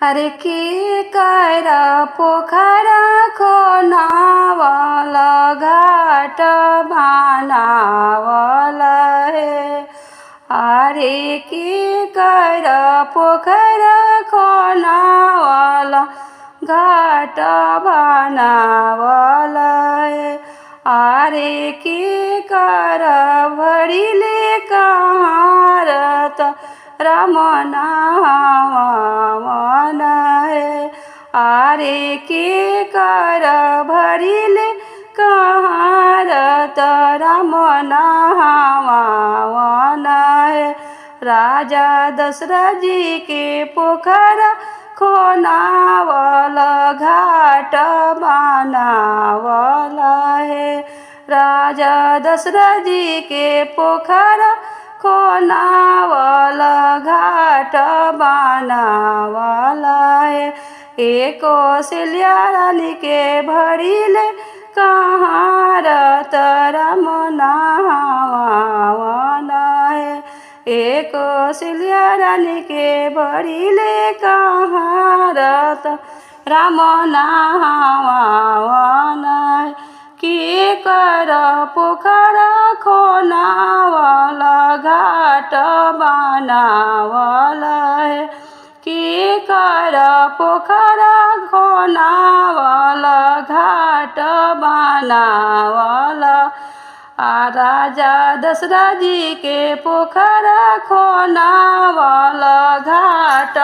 अरे के कर पोखरा खोनावल घाट बनावल हे। अरे के कर पोखरा खोनावल घाट बनावल हे। अरे के कर भरिले कहाँ रत राम नावन हे। अरे के कर भरिले कहाँ रत राम नावन हे। राजा दशरथ जी के पोखरा खोनावल घाट बनावल हे। राजा दशरथ जी के पोखरा खोनावल घाट बनावल हे। एक कौशल्या रानी के भरिले कहाँ रत राम नावन हे। एक कौशल्या रानी के भरिले कहाँ रत राम नावन हे। के कर पोखरा खोनावल घाट बनावल हे। के कर पोखरा खोनावल घाट बनावल। राजा दशरथ जी के पोखरा खोनावल घाट